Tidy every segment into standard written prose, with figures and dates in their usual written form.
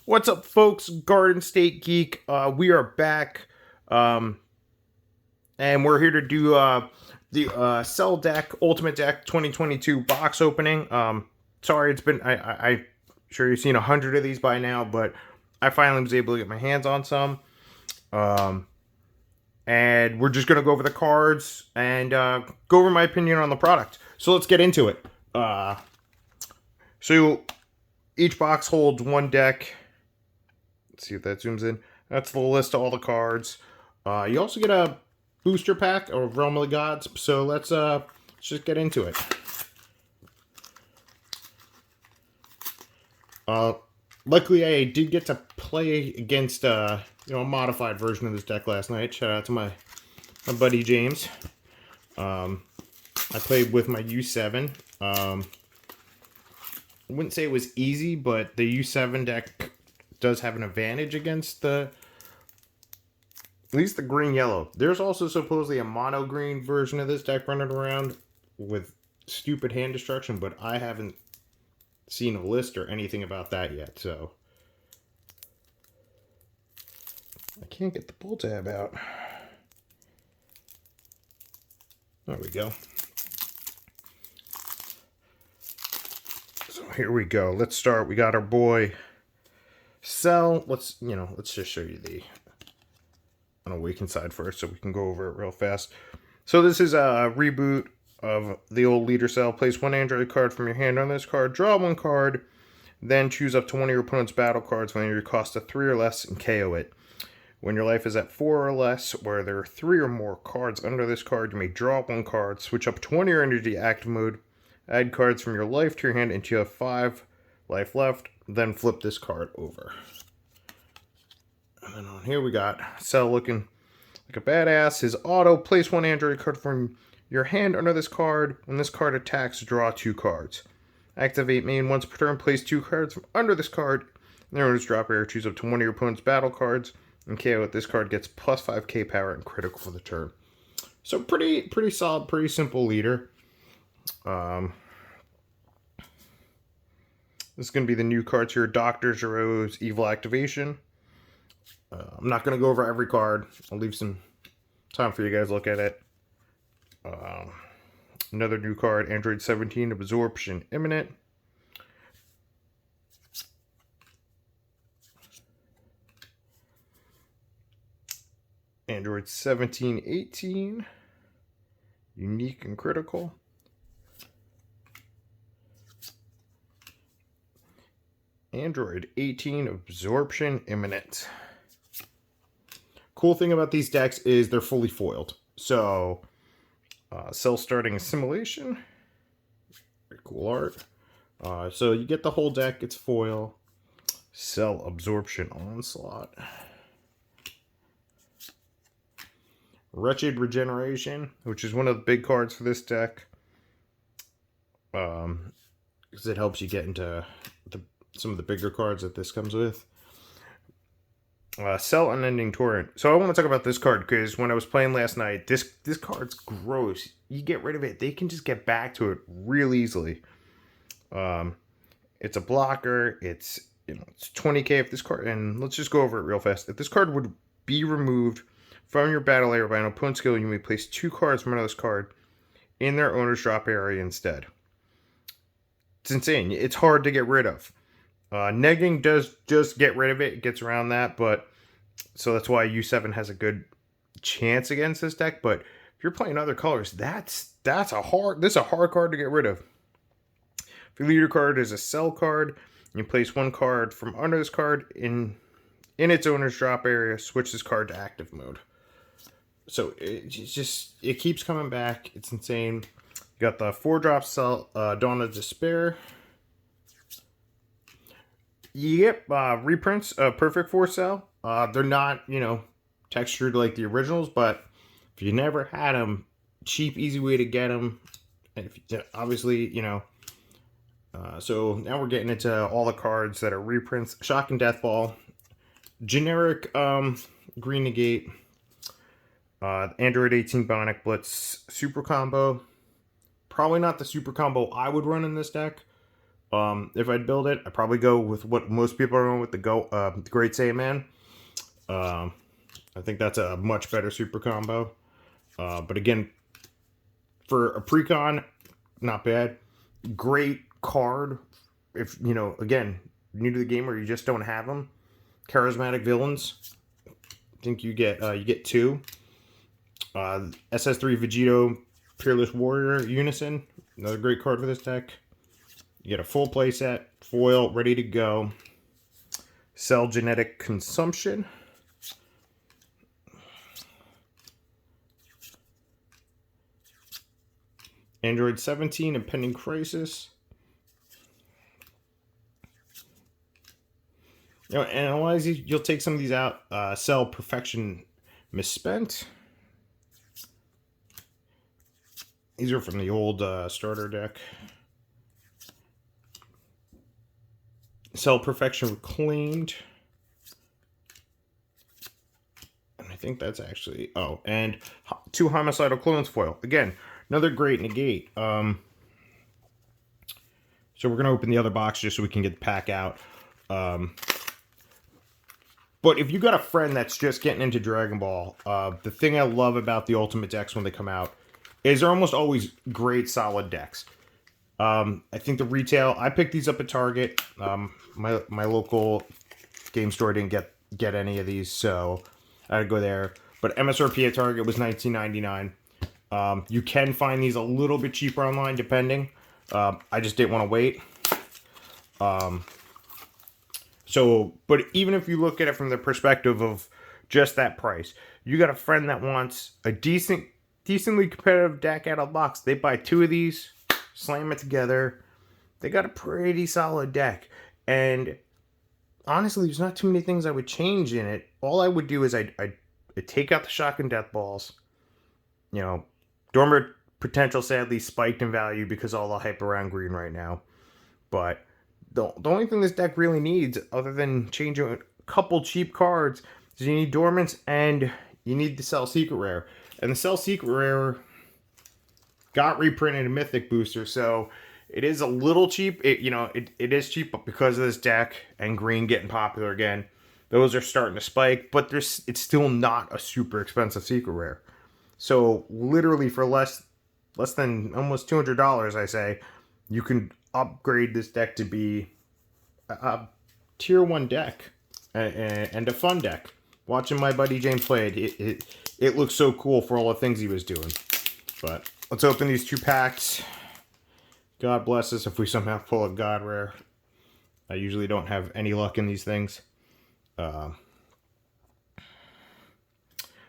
What's up, folks? Garden State Geek. We are back, and we're here to do the Cell Deck Ultimate Deck 2022 box opening. Sorry, it's been I'm sure you've seen 100 of these by now, but I finally was able to get my hands on some. And we're just gonna go over the cards and go over my opinion on the product. So let's get into it. So each box holds one deck. Let's see if that zooms in. That's the list of all the cards. You also get a booster pack of Realm of the Gods. So let's just get into it. Luckily, I did get to play against a modified version of this deck last night. Shout out to my buddy James. I played with my U7. I wouldn't say it was easy, but the U7 deck does have an advantage against at least the green-yellow. There's also supposedly a mono-green version of this deck running around with stupid hand destruction, but I haven't seen a list or anything about that yet, so I can't get the pull tab out. There we go. So here we go. Let's start. We got our boy Cell. Let's just show you the Unawakened side first so we can go over it real fast. So this is a reboot of the old leader Cell. Place one Android card from your hand on this card, draw one card, then choose up to one of your opponent's battle cards when your cost of 3 or less and KO it. When your life is at 4 or less, where there are 3 or more cards under this card, you may draw one card, switch up to one of your energy active mode, add cards from your life to your hand until you have 5 life left, then flip this card over. And then on here we got Cell looking like a badass. His auto, place one Android card from your hand under this card. When this card attacks, draw 2 cards. Activate main once per turn, place 2 cards from under this card. And then drop area, choose up to one of your opponent's battle cards. And KO it. This card gets plus 5k power and critical for the turn. So pretty solid, pretty simple leader. This is going to be the new cards here. Dr. Giroux's Evil Activation. I'm not going to go over every card. I'll leave some time for you guys to look at it. Another new card, Android 17, Absorption Imminent. Android 17, 18, Unique and Critical. Android 18, Absorption Imminent. Cool thing about these decks is they're fully foiled. So, Cell starting Assimilation. Very cool art. So you get the whole deck, it's foil. Cell Absorption Onslaught. Wretched Regeneration, which is one of the big cards for this deck. Because it helps you get into some of the bigger cards that this comes with. Cell Unending Torrent. So I want to talk about this card because when I was playing last night, this card's gross. You get rid of it, they can just get back to it real easily. It's a blocker. It's 20k if this card, and let's just go over it real fast. If this card would be removed from your battle area by an opponent's skill, you may place 2 cards from this card in their owner's drop area instead. It's insane. It's hard to get rid of. Negging does just get rid of it. It gets around that, but so that's why U7 has a good chance against this deck. But if you're playing other colors, this is a hard card to get rid of. If your leader card is a Cell card, you place one card from under this card in its owner's drop area. Switch this card to active mode. So it keeps coming back. It's insane. You got the 4-drop Cell, Dawn of Despair. You get reprints of Perfect Force Cell. They're not, textured like the originals, but if you never had them, cheap, easy way to get them. And if you, obviously, so now we're getting into all the cards that are reprints. Shock and Deathball. Generic Green Negate. Android 18 Bionic Blitz Super Combo. Probably not the Super Combo I would run in this deck, If I'd build it, I'd probably go with what most people are going with, the Great Saiyaman. I think that's a much better super combo. But again, for a precon, not bad. Great card. If, you know, again, new to the game or you just don't have them. Charismatic villains. I think you get two. SS3 Vegito Peerless Warrior Unison. Another great card for this deck. You get a full playset, foil, ready to go. Cell Genetic Consumption. Android 17, Impending Crisis. You know, analyze, you'll take some of these out. Cell Perfection Misspent. These are from the old starter deck. Cell Perfection Reclaimed. And I think that's actually... Oh, and 2 Homicidal Clones foil. Again, another great negate. So we're going to open the other box just so we can get the pack out. But if you got a friend that's just getting into Dragon Ball, the thing I love about the Ultimate decks when they come out is they're almost always great, solid decks. I think the retail, I picked these up at Target. My local game store didn't get any of these, so I had to go there. But MSRP at Target was $19.99. You can find these a little bit cheaper online, depending. I just didn't want to wait. But even if you look at it from the perspective of just that price, you got a friend that wants a decently competitive deck out of the box. They buy 2 of these, slam it together. They got a pretty solid deck. And honestly, there's not too many things I would change in it. All I would do is I'd take out the Shotgun Death Balls. You know, Dormant Potential sadly spiked in value because of all the hype around green right now. But the only thing this deck really needs, other than changing a couple cheap cards, is you need Dormants and you need the Cell Secret Rare. And the Cell Secret Rare got reprinted in Mythic Booster, so it is a little cheap. It is cheap, but because of this deck and green getting popular again, those are starting to spike. But it's still not a super expensive Secret Rare. So literally for less than almost $200, I say, you can upgrade this deck to be a tier 1 deck and a fun deck. Watching my buddy James play it looks so cool for all the things he was doing. But let's open these 2 packs. God bless us if we somehow pull a God Rare. I usually don't have any luck in these things. So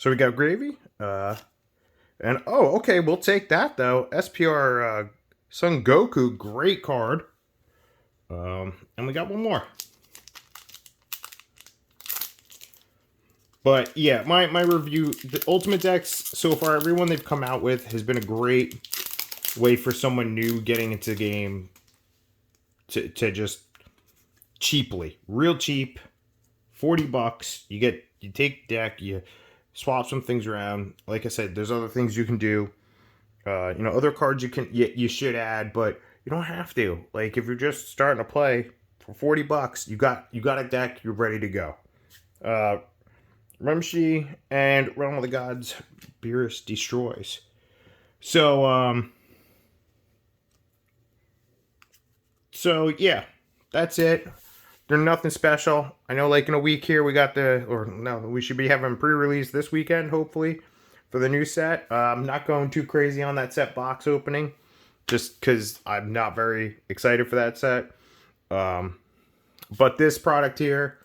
we got Gravy. And, oh, okay, we'll take that, though. SPR Son Goku, great card. And we got one more. But, yeah, my review, the Ultimate decks, so far, everyone they've come out with has been a great way for someone new getting into the game to just cheaply, real cheap, $40. You take deck, you swap some things around. Like I said, there's other things you can do. Other cards you should add, but you don't have to. Like, if you're just starting to play for $40, you got a deck, you're ready to go. Remshi and Realm of the Gods, Beerus Destroys. So yeah, that's it. They're nothing special. I know, like, in a week here, we should be having pre-release this weekend, hopefully, for the new set. I'm not going too crazy on that set box opening, just because I'm not very excited for that set. But this product here,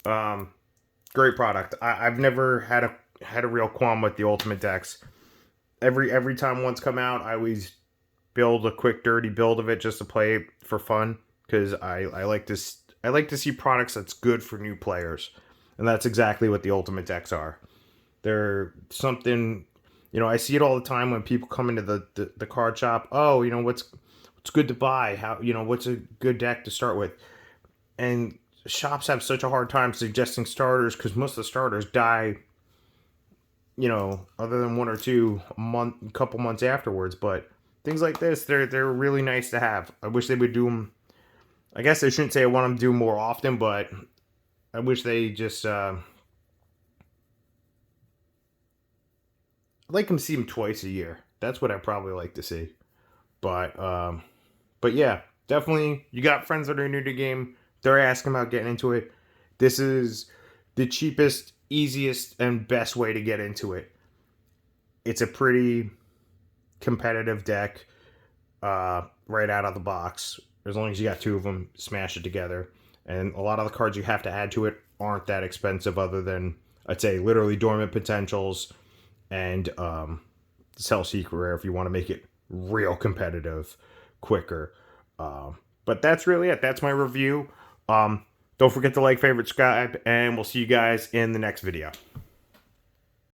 great product. I've never had a real qualm with the Ultimate decks. Every time one's come out, I always build a quick, dirty build of it just to play for fun, because I like to see products that's good for new players, and that's exactly what the Ultimate decks are. They're something, I see it all the time when people come into the card shop. Oh, what's good to buy? How, what's a good deck to start with? And shops have such a hard time suggesting starters because most of the starters die, other than 1 or 2 couple months afterwards. But things like this, they're really nice to have. I wish they would do them I guess I shouldn't say I want them to do more often, but I wish they just I'd like them to see them twice a year. That's what I probably like to see. But yeah, definitely. You got friends that are new to the game. They're asking about getting into it. This is the cheapest, easiest, and best way to get into it. It's a pretty competitive deck right out of the box. As long as you got two of them, smash it together. And a lot of the cards you have to add to it aren't that expensive, other than, I'd say, literally Dormant Potentials and Cell Secret Rare if you want to make it real competitive quicker. But that's really it. That's my review. Don't forget to like, favorite, subscribe, and we'll see you guys in the next video.